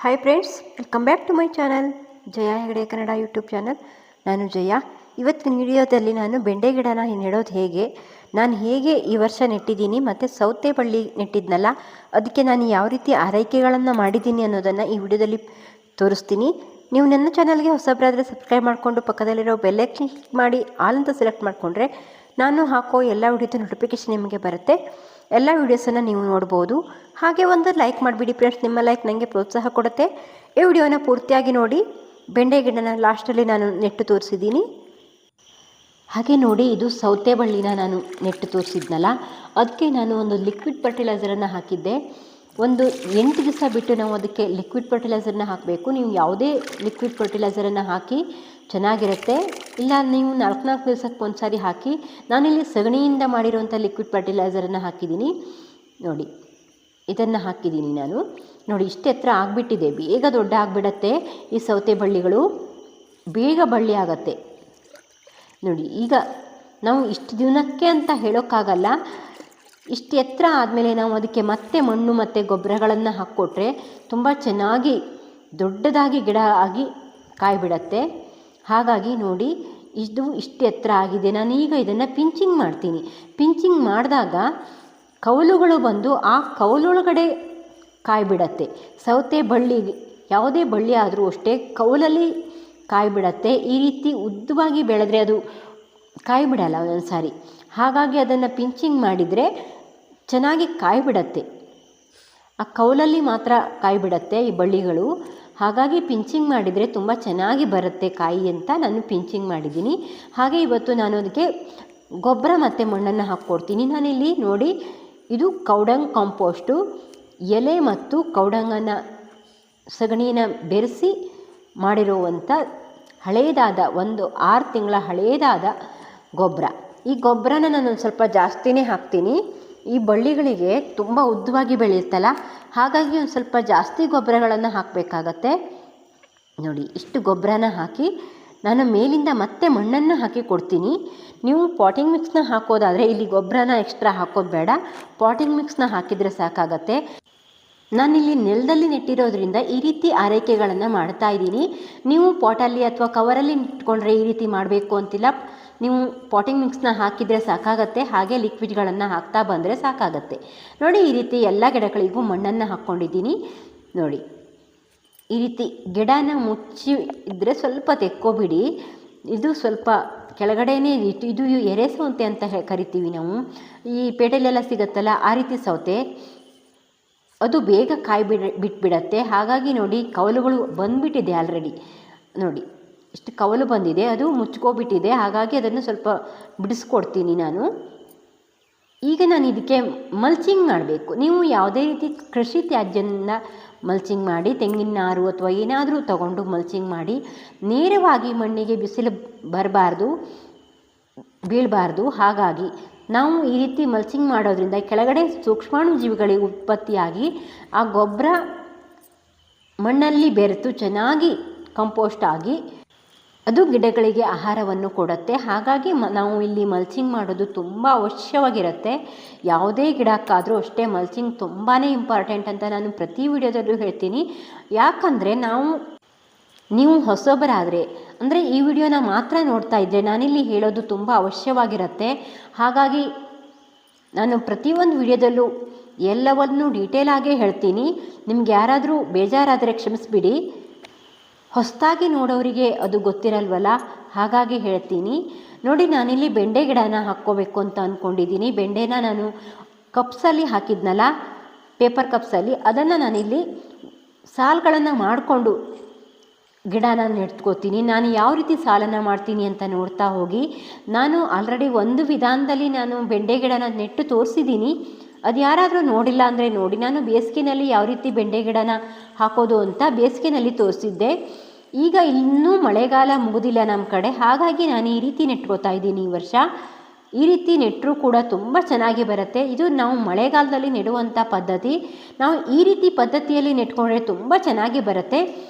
Hi friends, welcome back to my channel Jaya Hegde Kannada YouTube channel. ನಾನು ಜಯ. ಇವತ್ತಿನ ವಿಡಿಯೋದಲ್ಲಿ ನಾನು ಬೆಂಡೆ ಗಿಡನ ನೆಡೋದು ಹೇಗೆ, ನಾನು ಹೇಗೆ ಈ ವರ್ಷ ನೆಟ್ಟಿದ್ದೀನಿ ಮತ್ತು ಸೌತೆ ಬಳ್ಳಿ ನೆಟ್ಟಿದ್ನಲ್ಲ ಅದಕ್ಕೆ ನಾನು ಯಾವ ರೀತಿ ಆರೈಕೆಗಳನ್ನು ಮಾಡಿದ್ದೀನಿ ಅನ್ನೋದನ್ನು ಈ ವಿಡಿಯೋದಲ್ಲಿ ತೋರಿಸ್ತೀನಿ. ನೀವು ನನ್ನ ಚಾನಲ್ಗೆ ಹೊಸಬರಾದರೆ ಸಬ್ಸ್ಕ್ರೈಬ್ ಮಾಡಿಕೊಂಡು ಪಕ್ಕದಲ್ಲಿರೋ ಬೆಲ್ಲೈಕನ್ ಕ್ಲಿಕ್ ಮಾಡಿ ಆಲ್ ಅಂತ ಸೆಲೆಕ್ಟ್ ಮಾಡಿಕೊಂಡ್ರೆ ನಾನು ಹಾಕೋ ಎಲ್ಲ ವಿಡಿಯೋದ ನೋಟಿಫಿಕೇಷನ್ ನಿಮಗೆ ಬರುತ್ತೆ. ಎಲ್ಲ ವೀಡಿಯೋಸನ್ನು ನೀವು ನೋಡ್ಬೋದು. ಹಾಗೆ ಒಂದು ಲೈಕ್ ಮಾಡಿಬಿಡಿ ಫ್ರೆಂಡ್ಸ್, ನಿಮ್ಮ ಲೈಕ್ ನನಗೆ ಪ್ರೋತ್ಸಾಹ ಕೊಡುತ್ತೆ. ಈ ವಿಡಿಯೋನ ಪೂರ್ತಿಯಾಗಿ ನೋಡಿ. ಬೆಂಡೆ ಗಿಡನ ಲಾಸ್ಟಲ್ಲಿ ನಾನು ನೆಟ್ಟು ತೋರಿಸಿದ್ದೀನಿ. ಹಾಗೆ ನೋಡಿ, ಇದು ಸೌತೆ ಬಳ್ಳಿನ ನಾನು ನೆಟ್ಟು ತೋರಿಸಿದ್ನಲ್ಲ ಅದಕ್ಕೆ ನಾನು ಒಂದು ಲಿಕ್ವಿಡ್ ಫರ್ಟಿಲೈಸರನ್ನು ಹಾಕಿದ್ದೆ. ಒಂದು 8 ದಿವಸ ಬಿಟ್ಟು ನಾವು ಅದಕ್ಕೆ ಲಿಕ್ವಿಡ್ ಫರ್ಟಿಲೈಸರ್ನ ಹಾಕಬೇಕು. ನೀವು ಯಾವುದೇ ಲಿಕ್ವಿಡ್ ಫರ್ಟಿಲೈಸರನ್ನು ಹಾಕಿ ಚೆನ್ನಾಗಿರುತ್ತೆ, ಇಲ್ಲ ನೀವು 4 ದಿವಸಕ್ಕೆ ಒಂದು ಸಾರಿ ಹಾಕಿ. ನಾನಿಲ್ಲಿ ಸಗಣಿಯಿಂದ ಮಾಡಿರುವಂಥ ಲಿಕ್ವಿಡ್ ಫರ್ಟಿಲೈಸರನ್ನು ಹಾಕಿದ್ದೀನಿ. ನೋಡಿ, ಇದನ್ನು ಹಾಕಿದ್ದೀನಿ ನಾನು. ನೋಡಿ, ಇಷ್ಟು ಎತ್ತರ ಆಗಿಬಿಟ್ಟಿದೆ, ಬೇಗ ದೊಡ್ಡ ಆಗಿಬಿಡತ್ತೆ ಈ ಸೌತೆ ಬಳ್ಳಿಗಳು, ಬೇಗ ಬಳ್ಳಿ ಆಗತ್ತೆ. ನೋಡಿ, ಈಗ ನಾವು ಇಷ್ಟು ದಿನಕ್ಕೆ ಅಂತ ಹೇಳೋಕ್ಕಾಗಲ್ಲ. ಇಷ್ಟು ಎತ್ತರ ಆದಮೇಲೆ ನಾವು ಅದಕ್ಕೆ ಮತ್ತೆ ಮಣ್ಣು ಮತ್ತು ಗೊಬ್ಬರಗಳನ್ನು ಹಾಕ್ಕೊಟ್ರೆ ತುಂಬ ಚೆನ್ನಾಗಿ ದೊಡ್ಡದಾಗಿ ಗಿಡ ಆಗಿ ಕಾಯಿ ಬಿಡತ್ತೆ. ಹಾಗಾಗಿ ನೋಡಿ, ಇಷ್ಟು ಎತ್ತರ ಆಗಿದೆ. ನಾನೀಗ ಇದನ್ನು ಪಿಂಚಿಂಗ್ ಮಾಡ್ತೀನಿ. ಪಿಂಚಿಂಗ್ ಮಾಡಿದಾಗ ಕೌಲುಗಳು ಬಂದು ಆ ಕೌಲೊಳಗಡೆ ಕಾಯಿ ಬಿಡತ್ತೆ. ಸೌತೆ ಬಳ್ಳಿ ಯಾವುದೇ ಬಳ್ಳಿ ಆದರೂ ಅಷ್ಟೇ ಕೌಲಲ್ಲಿ ಕಾಯಿ ಬಿಡತ್ತೆ. ಈ ರೀತಿ ಉದ್ದವಾಗಿ ಬೆಳೆದ್ರೆ ಅದು ಕಾಯಿ ಬಿಡಲ್ಲ ಒಂದೊಂದು ಸಾರಿ. ಹಾಗಾಗಿ ಅದನ್ನು ಪಿಂಚಿಂಗ್ ಮಾಡಿದರೆ ಚೆನ್ನಾಗಿ ಕಾಯಿ ಬಿಡತ್ತೆ. ಆ ಕೌಲಲ್ಲಿ ಮಾತ್ರ ಕಾಯಿ ಬಿಡತ್ತೆ ಈ ಬಳ್ಳಿಗಳು. ಹಾಗಾಗಿ ಪಿಂಚಿಂಗ್ ಮಾಡಿದರೆ ತುಂಬ ಚೆನ್ನಾಗಿ ಬರುತ್ತೆ ಕಾಯಿ ಅಂತ ನಾನು ಪಿಂಚಿಂಗ್ ಮಾಡಿದ್ದೀನಿ. ಹಾಗೆ ಇವತ್ತು ನಾನು ಅದಕ್ಕೆ ಗೊಬ್ಬರ ಮತ್ತು ಮಣ್ಣನ್ನು ಹಾಕ್ಕೊಡ್ತೀನಿ. ನಾನಿಲ್ಲಿ ನೋಡಿ, ಇದು ಕೌಡಂಗ್ ಕಾಂಪೋಸ್ಟು, ಎಲೆ ಮತ್ತು ಕೌಡಂಗನ್ನು ಸಗಣಿನ ಬೆರೆಸಿ ಮಾಡಿರುವಂಥ ಹಳೇದಾದ 6 ತಿಂಗಳ ಹಳೇದಾದ ಗೊಬ್ಬರ. ಈ ಗೊಬ್ಬರನ ನಾನು ಸ್ವಲ್ಪ ಜಾಸ್ತಿನೇ ಹಾಕ್ತೀನಿ. ಈ ಬಳ್ಳಿಗಳಿಗೆ ತುಂಬ ಉದ್ದವಾಗಿ ಬೆಳೆಯುತ್ತಲ್ಲ, ಹಾಗಾಗಿ ಒಂದು ಸ್ವಲ್ಪ ಜಾಸ್ತಿ ಗೊಬ್ಬರಗಳನ್ನು ಹಾಕಬೇಕಾಗತ್ತೆ. ನೋಡಿ, ಇಷ್ಟು ಗೊಬ್ಬರನ ಹಾಕಿ ನಾನು ಮೇಲಿಂದ ಮತ್ತೆ ಮಣ್ಣನ್ನು ಹಾಕಿ ಕೊಡ್ತೀನಿ. ನೀವು ಪಾಟಿಂಗ್ ಮಿಕ್ಸ್ನ ಹಾಕೋದಾದರೆ ಇಲ್ಲಿ ಗೊಬ್ಬರನ ಎಕ್ಸ್ಟ್ರಾ ಹಾಕೋದು ಬೇಡ, ಪಾಟಿಂಗ್ ಮಿಕ್ಸ್ನ ಹಾಕಿದರೆ ಸಾಕಾಗತ್ತೆ. ನಾನಿಲ್ಲಿ ನೆಲದಲ್ಲಿ ನೆಟ್ಟಿರೋದ್ರಿಂದ ಈ ರೀತಿ ಆರೈಕೆಗಳನ್ನು ಮಾಡ್ತಾ ಇದ್ದೀನಿ. ನೀವು ಪಾಟಲ್ಲಿ ಅಥವಾ ಕವರಲ್ಲಿ ಇಟ್ಕೊಂಡ್ರೆ ಈ ರೀತಿ ಮಾಡಬೇಕು ಅಂತಿಲ್ಲ. ನೀವು ಪಾಟಿಂಗ್ ಮಿಕ್ಸ್ನ ಹಾಕಿದರೆ ಸಾಕಾಗತ್ತೆ. ಹಾಗೆ ಲಿಕ್ವಿಡ್ಗಳನ್ನು ಹಾಕ್ತಾ ಬಂದರೆ ಸಾಕಾಗತ್ತೆ. ನೋಡಿ, ಈ ರೀತಿ ಎಲ್ಲ ಗಿಡಗಳಿಗೂ ಮಣ್ಣನ್ನು ಹಾಕ್ಕೊಂಡಿದ್ದೀನಿ. ನೋಡಿ, ಈ ರೀತಿ ಗಿಡನ ಮುಚ್ಚಿ ಇದ್ದರೆ ಸ್ವಲ್ಪ ತೆಕ್ಕೋಬಿಡಿ. ಇದು ಸ್ವಲ್ಪ ಕೆಳಗಡೆನೇ ಇದು ಎರೆ ಸೌತೆ ಅಂತ ಕರಿತೀವಿ ನಾವು. ಈ ಪೇಟೆಲೆಲ್ಲ ಸಿಗುತ್ತಲ್ಲ ಆ ರೀತಿ ಸೌತೆ, ಅದು ಬೇಗ ಕಾಯಿ ಬಿಟ್ಬಿಡತ್ತೆ. ಹಾಗಾಗಿ ನೋಡಿ, ಕವಲುಗಳು ಬಂದುಬಿಟ್ಟಿದೆ ಆಲ್ರೆಡಿ. ನೋಡಿ, ಇಷ್ಟು ಕವಲು ಬಂದಿದೆ, ಅದು ಮುಚ್ಕೋಬಿಟ್ಟಿದೆ. ಹಾಗಾಗಿ ಅದನ್ನು ಸ್ವಲ್ಪ ಬಿಡಿಸ್ಕೊಡ್ತೀನಿ ನಾನು. ಈಗ ನಾನು ಇದಕ್ಕೆ ಮಲ್ಚಿಂಗ್ ಮಾಡಬೇಕು. ನೀವು ಯಾವುದೇ ರೀತಿ ಕೃಷಿ ತ್ಯಾಜ್ಯದಿಂದ ಮಲ್ಚಿಂಗ್ ಮಾಡಿ, ತೆಂಗಿನ ನಾರು ಅಥವಾ ಏನಾದರೂ ತಗೊಂಡು ಮಲ್ಚಿಂಗ್ ಮಾಡಿ. ನೇರವಾಗಿ ಮಣ್ಣಿಗೆ ಬಿಸಿಲು ಬೀಳಬಾರ್ದು. ಹಾಗಾಗಿ ನಾವು ಈ ರೀತಿ ಮಲ್ಚಿಂಗ್ ಮಾಡೋದ್ರಿಂದ ಕೆಳಗಡೆ ಸೂಕ್ಷ್ಮಾಣು ಜೀವಿಗಳಿಗೆ ಉತ್ಪತ್ತಿಯಾಗಿ ಆ ಗೊಬ್ಬರ ಮಣ್ಣಲ್ಲಿ ಬೆರೆತು ಚೆನ್ನಾಗಿ ಕಂಪೋಸ್ಟ್ ಆಗಿ ಅದು ಗಿಡಗಳಿಗೆ ಆಹಾರವನ್ನು ಕೊಡುತ್ತೆ. ಹಾಗಾಗಿ ನಾವು ಇಲ್ಲಿ ಮಲ್ಚಿಂಗ್ ಮಾಡೋದು ತುಂಬ ಅವಶ್ಯವಾಗಿರುತ್ತೆ. ಯಾವುದೇ ಗಿಡಕ್ಕಾದರೂ ಅಷ್ಟೇ ಮಲ್ಚಿಂಗ್ ತುಂಬಾ ಇಂಪಾರ್ಟೆಂಟ್ ಅಂತ ನಾನು ಪ್ರತಿ ವಿಡಿಯೋದಲ್ಲೂ ಹೇಳ್ತೀನಿ. ಯಾಕಂದರೆ ನೀವು ಹೊಸಬರಾದರೆ, ಅಂದರೆ ಈ ವಿಡಿಯೋನ ಮಾತ್ರ ನೋಡ್ತಾ ಇದ್ದರೆ ನಾನಿಲ್ಲಿ ಹೇಳೋದು ತುಂಬ ಅವಶ್ಯವಾಗಿರುತ್ತೆ. ಹಾಗಾಗಿ ನಾನು ಪ್ರತಿಯೊಂದು ವಿಡಿಯೋದಲ್ಲೂ ಎಲ್ಲವನ್ನೂ ಡೀಟೇಲಾಗೇ ಹೇಳ್ತೀನಿ. ನಿಮ್ಗೆ ಯಾರಾದರೂ ಬೇಜಾರಾದರೆ ಕ್ಷಮಿಸ್ಬಿಡಿ. ಹೊಸದಾಗಿ ನೋಡೋರಿಗೆ ಅದು ಗೊತ್ತಿರಲ್ವಲ್ಲ, ಹಾಗಾಗಿ ಹೇಳ್ತೀನಿ. ನೋಡಿ, ನಾನಿಲ್ಲಿ ಬೆಂಡೆ ಗಿಡನ ಹಾಕ್ಕೋಬೇಕು ಅಂತ ಅಂದ್ಕೊಂಡಿದ್ದೀನಿ. ಬೆಂಡೆನ ನಾನು ಕಪ್ಸಲ್ಲಿ ಹಾಕಿದ್ನಲ್ಲ, ಪೇಪರ್ ಕಪ್ಸಲ್ಲಿ, ಅದನ್ನು ನಾನಿಲ್ಲಿ ಸಾಲುಗಳನ್ನು ಮಾಡಿಕೊಂಡು ಗಿಡನ ನೆಟ್ಕೋತೀನಿ. ನಾನು ಯಾವ ರೀತಿ ಸಾಲನ್ನು ಮಾಡ್ತೀನಿ ಅಂತ ನೋಡ್ತಾ ಹೋಗಿ. ನಾನು ಆಲ್ರೆಡಿ ಒಂದು ವಿಧಾನದಲ್ಲಿ ನಾನು ಬೆಂಡೆ ಗಿಡನ ನೆಟ್ಟು ತೋರಿಸಿದ್ದೀನಿ. ಅದು ಯಾರಾದರೂ ನೋಡಿಲ್ಲ ಅಂದರೆ ನೋಡಿ. ನಾನು ಬೇಸಿಗೆನಲ್ಲಿ ಯಾವ ರೀತಿ ಬೆಂಡೆ ಗಿಡನ ಹಾಕೋದು ಅಂತ ಬೇಸಿಗೆನಲ್ಲಿ ತೋರಿಸಿದ್ದೆ. ಈಗ ಇನ್ನೂ ಮಳೆಗಾಲ ಮುಗಿದಿಲ್ಲ ನಮ್ಮ ಕಡೆ, ಹಾಗಾಗಿ ನಾನು ಈ ರೀತಿ ನೆಟ್ಕೋತಾ ಇದ್ದೀನಿ ಈ ವರ್ಷ. ಈ ರೀತಿ ನೆಟ್ಟರೂ ಕೂಡ ತುಂಬ ಚೆನ್ನಾಗಿ ಬರುತ್ತೆ. ಇದು ನಾವು ಮಳೆಗಾಲದಲ್ಲಿ ನೆಡುವಂಥ ಪದ್ಧತಿ. ನಾವು ಈ ರೀತಿ ಪದ್ಧತಿಯಲ್ಲಿ ನೆಟ್ಕೊಂಡ್ರೆ ತುಂಬ ಚೆನ್ನಾಗಿ ಬರುತ್ತೆ.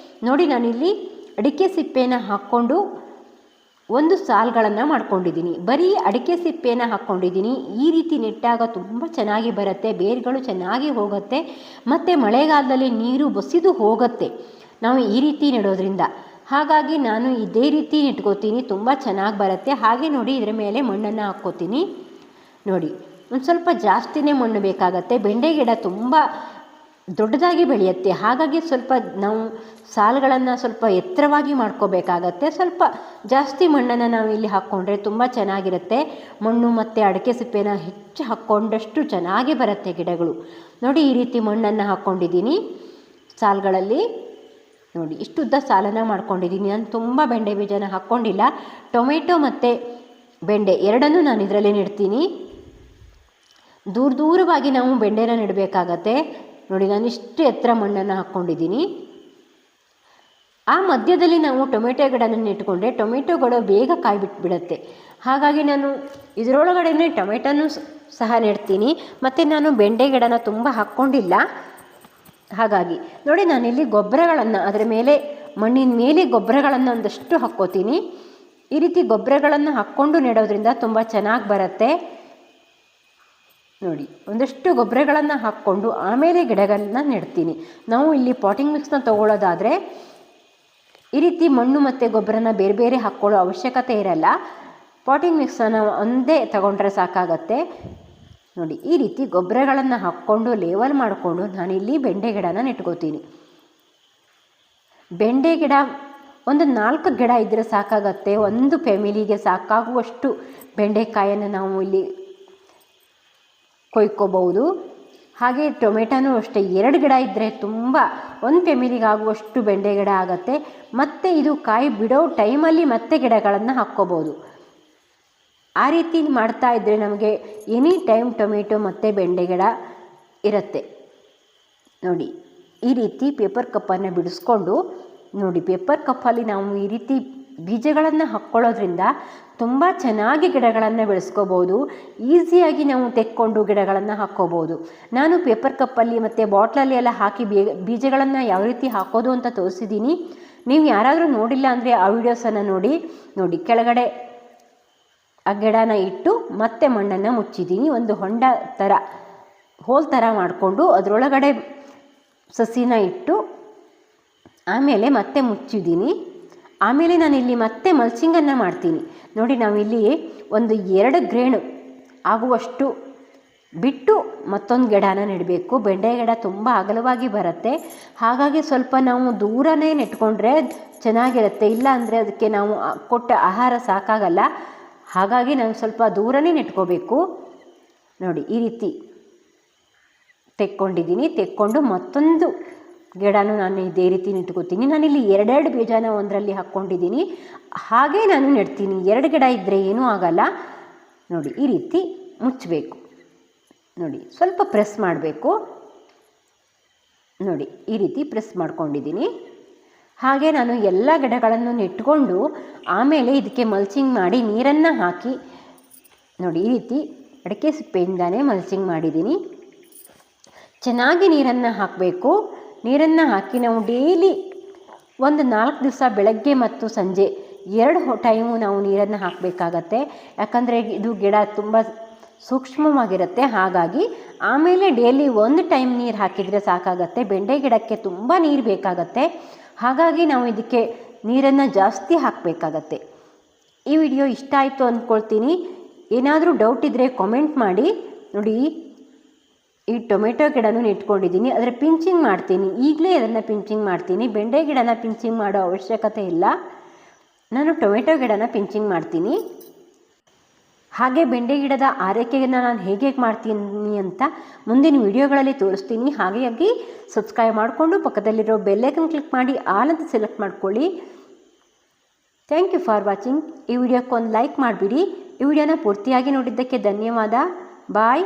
ನೋಡಿ, ನಾನಿಲ್ಲಿ ಅಡಿಕೆ ಸಿಪ್ಪೆನ ಹಾಕ್ಕೊಂಡು ಒಂದು ಸಾಲುಗಳನ್ನು ಮಾಡ್ಕೊಂಡಿದ್ದೀನಿ. ಬರೀ ಅಡಿಕೆ ಸಿಪ್ಪೆನ ಹಾಕ್ಕೊಂಡಿದ್ದೀನಿ. ಈ ರೀತಿ ನೆಟ್ಟಾಗ ತುಂಬ ಚೆನ್ನಾಗಿ ಬರುತ್ತೆ, ಬೇರುಗಳು ಚೆನ್ನಾಗಿ ಹೋಗುತ್ತೆ ಮತ್ತು ಮಳೆಗಾಲದಲ್ಲಿ ನೀರು ಬಸಿದು ಹೋಗುತ್ತೆ ನಾವು ಈ ರೀತಿ ನೆಡೋದ್ರಿಂದ. ಹಾಗಾಗಿ ನಾನು ಇದೇ ರೀತಿ ನೆಟ್ಕೋತೀನಿ, ತುಂಬ ಚೆನ್ನಾಗಿ ಬರುತ್ತೆ. ಹಾಗೆ ನೋಡಿ ಇದರ ಮೇಲೆ ಮಣ್ಣನ್ನು ಹಾಕ್ಕೋತೀನಿ. ನೋಡಿ ಒಂದು ಸ್ವಲ್ಪ ಜಾಸ್ತಿನೇ ಮಣ್ಣು ಬೇಕಾಗತ್ತೆ. ಬೆಂಡೆ ಗಿಡ ತುಂಬ ದೊಡ್ಡದಾಗಿ ಬೆಳೆಯುತ್ತೆ, ಹಾಗಾಗಿ ಸ್ವಲ್ಪ ನಾವು ಸಾಲುಗಳನ್ನು ಸ್ವಲ್ಪ ಎತ್ತರವಾಗಿ ಮಾಡ್ಕೋಬೇಕಾಗತ್ತೆ. ಸ್ವಲ್ಪ ಜಾಸ್ತಿ ಮಣ್ಣನ್ನು ನಾವು ಇಲ್ಲಿ ಹಾಕ್ಕೊಂಡ್ರೆ ತುಂಬ ಚೆನ್ನಾಗಿರುತ್ತೆ. ಮಣ್ಣು ಮತ್ತು ಅಡಿಕೆ ಸಿಪ್ಪೆನ ಹೆಚ್ಚು ಹಾಕ್ಕೊಂಡಷ್ಟು ಚೆನ್ನಾಗಿ ಬರುತ್ತೆ ಗಿಡಗಳು. ನೋಡಿ ಈ ರೀತಿ ಮಣ್ಣನ್ನು ಹಾಕ್ಕೊಂಡಿದ್ದೀನಿ ಸಾಲುಗಳಲ್ಲಿ. ನೋಡಿ ಇಷ್ಟುದ್ದ ಸಾಲನ್ನು ಮಾಡ್ಕೊಂಡಿದ್ದೀನಿ. ನಾನು ತುಂಬ ಬೆಂಡೆ ಬೀಜನ ಹಾಕ್ಕೊಂಡಿಲ್ಲ. ಟೊಮೆಟೊ ಮತ್ತು ಬೆಂಡೆ ಎರಡನ್ನೂ ನಾನು ಇದರಲ್ಲಿ ನೆಡ್ತೀನಿ. ದೂರವಾಗಿ ನಾವು ಬೆಂಡೆನ ನೆಡಬೇಕಾಗತ್ತೆ. ನೋಡಿ ನಾನು ಇಷ್ಟು ಎತ್ತರ ಮಣ್ಣನ್ನು ಹಾಕ್ಕೊಂಡಿದ್ದೀನಿ. ಆ ಮಧ್ಯದಲ್ಲಿ ನಾವು ಟೊಮೆಟೊ ಗಿಡನ ನೆಟ್ಕೊಂಡ್ರೆ ಟೊಮೆಟೊಗಳು ಬೇಗ ಕಾಯಿ ಬಿಟ್ಬಿಡುತ್ತೆ. ಹಾಗಾಗಿ ನಾನು ಇದರೊಳಗಡೆ ಟೊಮೆಟೊನೂ ಸಹ ನೆಡ್ತೀನಿ. ಮತ್ತು ನಾನು ಬೆಂಡೆ ಗಿಡನ ತುಂಬ ಹಾಕ್ಕೊಂಡಿಲ್ಲ. ಹಾಗಾಗಿ ನೋಡಿ ನಾನಿಲ್ಲಿ ಗೊಬ್ಬರಗಳನ್ನು ಅದರ ಮೇಲೆ ಮಣ್ಣಿನ ಮೇಲೆ ಗೊಬ್ಬರಗಳನ್ನು ಒಂದಷ್ಟು ಹಾಕ್ಕೋತೀನಿ. ಈ ರೀತಿ ಗೊಬ್ಬರಗಳನ್ನು ಹಾಕ್ಕೊಂಡು ನೆಡೋದ್ರಿಂದ ತುಂಬ ಚೆನ್ನಾಗಿ ಬರುತ್ತೆ. ನೋಡಿ ಒಂದಷ್ಟು ಗೊಬ್ಬರಗಳನ್ನು ಹಾಕ್ಕೊಂಡು ಆಮೇಲೆ ಗಿಡಗಳನ್ನ ನೆಡ್ತೀನಿ. ನಾವು ಇಲ್ಲಿ ಪಾಟಿಂಗ್ ಮಿಕ್ಸ್ನ ತೊಗೊಳ್ಳೋದಾದರೆ ಈ ರೀತಿ ಮಣ್ಣು ಮತ್ತು ಗೊಬ್ಬರನ ಬೇರೆ ಬೇರೆ ಹಾಕ್ಕೊಳ್ಳೋ ಅವಶ್ಯಕತೆ ಇರಲ್ಲ. ಪಾಟಿಂಗ್ ಮಿಕ್ಸನ್ನು ಒಂದೇ ತಗೊಂಡ್ರೆ ಸಾಕಾಗತ್ತೆ. ನೋಡಿ ಈ ರೀತಿ ಗೊಬ್ಬರಗಳನ್ನು ಹಾಕ್ಕೊಂಡು ಲೇವಲ್ ಮಾಡಿಕೊಂಡು ನಾನಿಲ್ಲಿ ಬೆಂಡೆ ಗಿಡನ ನೆಟ್ಕೋತೀನಿ. ಬೆಂಡೆ ಗಿಡ ಒಂದು 4 ಗಿಡ ಇದ್ದರೆ ಸಾಕಾಗತ್ತೆ. ಒಂದು ಫ್ಯಾಮಿಲಿಗೆ ಸಾಕಾಗುವಷ್ಟು ಬೆಂಡೆಕಾಯನ್ನು ನಾವು ಇಲ್ಲಿ ಕೊಯ್ಕೋಬಹುದು. ಹಾಗೆ ಟೊಮೆಟೊನೂ ಅಷ್ಟೇ 2 ಗಿಡ ಇದ್ದರೆ ತುಂಬ ಒಂದು ಫ್ಯಾಮಿಲಿಗೆ ಆಗುವಷ್ಟು ಬೆಂಡೆ ಗಿಡ ಆಗುತ್ತೆ. ಮತ್ತು ಇದು ಕಾಯಿ ಬಿಡೋ ಟೈಮಲ್ಲಿ ಮತ್ತೆ ಗಿಡಗಳನ್ನು ಹಾಕ್ಕೋಬೋದು. ಆ ರೀತಿ ಮಾಡ್ತಾ ಇದ್ದರೆ ನಮಗೆ ಎನಿ ಟೈಮ್ ಟೊಮೆಟೊ ಮತ್ತು ಬೆಂಡೆ ಗಿಡ ಇರುತ್ತೆ. ನೋಡಿ ಈ ರೀತಿ ಪೇಪರ್ ಕಪ್ಪನ್ನು ಬಿಡಿಸ್ಕೊಂಡು ನೋಡಿ ಪೇಪರ್ ಕಪ್ಪಲ್ಲಿ ನಾವು ಈ ರೀತಿ ಬೀಜಗಳನ್ನು ಹಾಕ್ಕೊಳ್ಳೋದ್ರಿಂದ ತುಂಬ ಚೆನ್ನಾಗಿ ಗಿಡಗಳನ್ನು ಬೆಳೆಸ್ಕೋಬೋದು. ಈಸಿಯಾಗಿ ನಾವು ತೆಕ್ಕೊಂಡು ಗಿಡಗಳನ್ನು ಹಾಕ್ಕೋಬೋದು. ನಾನು ಪೇಪರ್ ಕಪ್ಪಲ್ಲಿ ಮತ್ತು ಬಾಟ್ಲಲ್ಲಿ ಎಲ್ಲ ಹಾಕಿ ಬೀಜಗಳನ್ನು ಯಾವ ರೀತಿ ಹಾಕೋದು ಅಂತ ತೋರಿಸಿದ್ದೀನಿ. ನೀವು ಯಾರಾದರೂ ನೋಡಿಲ್ಲ ಅಂದರೆ ಆ ವಿಡಿಯೋಸನ್ನು ನೋಡಿ ಕೆಳಗಡೆ ಆ ಗಿಡನ ಇಟ್ಟು ಮತ್ತೆ ಮಣ್ಣನ್ನು ಮುಚ್ಚಿದ್ದೀನಿ. ಒಂದು ಹೊಂಡ ಥರ ಹೋಲ್ ಥರ ಮಾಡಿಕೊಂಡು ಅದರೊಳಗಡೆ ಸಸಿನ ಇಟ್ಟು ಆಮೇಲೆ ಮತ್ತೆ ಮುಚ್ಚಿದ್ದೀನಿ. ಆಮೇಲೆ ನಾನಿಲ್ಲಿ ಮತ್ತೆ ಮಲ್ಚಿಂಗನ್ನು ಮಾಡ್ತೀನಿ. ನೋಡಿ ನಾವಿಲ್ಲಿ ಒಂದು 2 ಗ್ರೇಣು ಆಗುವಷ್ಟು ಬಿಟ್ಟು ಮತ್ತೊಂದು ಗಿಡನ ನೆಡಬೇಕು. ಬೆಂಡೆ ಗಿಡ ತುಂಬ ಅಗಲವಾಗಿ ಬರುತ್ತೆ. ಹಾಗಾಗಿ ಸ್ವಲ್ಪ ನಾವು ದೂರನೇ ನೆಟ್ಕೊಂಡ್ರೆ ಚೆನ್ನಾಗಿರುತ್ತೆ. ಇಲ್ಲ ಅಂದರೆ ಅದಕ್ಕೆ ನಾವು ಕೊಟ್ಟ ಆಹಾರ ಸಾಕಾಗಲ್ಲ. ಹಾಗಾಗಿ ನಾವು ಸ್ವಲ್ಪ ದೂರನೇ ನೆಟ್ಕೋಬೇಕು. ನೋಡಿ ಈ ರೀತಿ ತೆಕ್ಕೊಂಡು ಮತ್ತೊಂದು ಗಿಡನೂ ನಾನು ಇದೇ ರೀತಿ ನೆಟ್ಕೋತೀನಿ. ನಾನಿಲ್ಲಿ 2 ಬೀಜನ ಒಂದರಲ್ಲಿ ಹಾಕ್ಕೊಂಡಿದ್ದೀನಿ. ಹಾಗೇ ನಾನು ನೆಡ್ತೀನಿ. 2 ಗಿಡ ಇದ್ದರೆ ಏನೂ ಆಗಲ್ಲ. ನೋಡಿ ಈ ರೀತಿ ಮುಚ್ಚಬೇಕು. ನೋಡಿ ಸ್ವಲ್ಪ ಪ್ರೆಸ್ ಮಾಡಬೇಕು. ನೋಡಿ ಈ ರೀತಿ ಪ್ರೆಸ್ ಮಾಡ್ಕೊಂಡಿದ್ದೀನಿ. ಹಾಗೆ ನಾನು ಎಲ್ಲ ಗಿಡಗಳನ್ನು ನೆಟ್ಕೊಂಡು ಆಮೇಲೆ ಇದಕ್ಕೆ ಮಲ್ಚಿಂಗ್ ಮಾಡಿ ನೀರನ್ನು ಹಾಕಿ ನೋಡಿ ಈ ರೀತಿ ಅಡಿಕೆ ಸಿಪ್ಪೆಯಿಂದಾನೇ ಮಲ್ಚಿಂಗ್ ಮಾಡಿದ್ದೀನಿ. ಚೆನ್ನಾಗಿ ನೀರನ್ನು ಹಾಕಬೇಕು. ನೀರನ್ನು ಹಾಕಿ ನಾವು ಡೈಲಿ ಒಂದು 4 ದಿವಸ ಬೆಳಗ್ಗೆ ಮತ್ತು ಸಂಜೆ 2 ಟೈಮು ನಾವು ನೀರನ್ನು ಹಾಕಬೇಕಾಗತ್ತೆ. ಯಾಕಂದರೆ ಇದು ಗಿಡ ತುಂಬ ಸೂಕ್ಷ್ಮವಾಗಿರುತ್ತೆ. ಹಾಗಾಗಿ ಆಮೇಲೆ ಡೈಲಿ 1 ಟೈಮ್ ನೀರು ಹಾಕಿದರೆ ಸಾಕಾಗತ್ತೆ. ಬೆಂಡೆ ಗಿಡಕ್ಕೆ ತುಂಬ ನೀರು ಬೇಕಾಗತ್ತೆ. ಹಾಗಾಗಿ ನಾವು ಇದಕ್ಕೆ ನೀರನ್ನು ಜಾಸ್ತಿ ಹಾಕಬೇಕಾಗತ್ತೆ. ಈ ವಿಡಿಯೋ ಇಷ್ಟ ಆಯಿತು ಅಂದ್ಕೊಳ್ತೀನಿ. ಏನಾದರೂ ಡೌಟ್ ಇದ್ದರೆ ಕಾಮೆಂಟ್ ಮಾಡಿ. ನೋಡಿ ಈ ಟೊಮೆಟೊ ಗಿಡನೂ ನೆಟ್ಕೊಂಡಿದ್ದೀನಿ. ಅದರ ಪಿಂಚಿಂಗ್ ಮಾಡ್ತೀನಿ. ಈಗಲೇ ಅದನ್ನು ಪಿಂಚಿಂಗ್ ಮಾಡ್ತೀನಿ. ಬೆಂಡೆ ಗಿಡನ ಪಿಂಚಿಂಗ್ ಮಾಡೋ ಅವಶ್ಯಕತೆ ಇಲ್ಲ. ನಾನು ಟೊಮೆಟೊ ಗಿಡನ ಪಿಂಚಿಂಗ್ ಮಾಡ್ತೀನಿ. ಹಾಗೆ ಬೆಂಡೆ ಗಿಡದ ಆರೈಕೆಯನ್ನು ನಾನು ಹೇಗೆ ಮಾಡ್ತೀನಿ ಅಂತ ಮುಂದಿನ ವಿಡಿಯೋಗಳಲ್ಲಿ ತೋರಿಸ್ತೀನಿ. ಹಾಗಾಗಿ ಸಬ್ಸ್ಕ್ರೈಬ್ ಮಾಡಿಕೊಂಡು ಪಕ್ಕದಲ್ಲಿರೋ ಬೆಲ್ಲೈಕನ್ ಕ್ಲಿಕ್ ಮಾಡಿ ಆಲ್ ಅಂತ ಸೆಲೆಕ್ಟ್ ಮಾಡ್ಕೊಳ್ಳಿ. Thank you for watching. ಈ ವಿಡಿಯೋಕ್ಕೊಂದು ಲೈಕ್ ಮಾಡಿಬಿಡಿ. ಈ ವಿಡಿಯೋನ ಪೂರ್ತಿಯಾಗಿ ನೋಡಿದ್ದಕ್ಕೆ ಧನ್ಯವಾದ. ಬಾಯ್.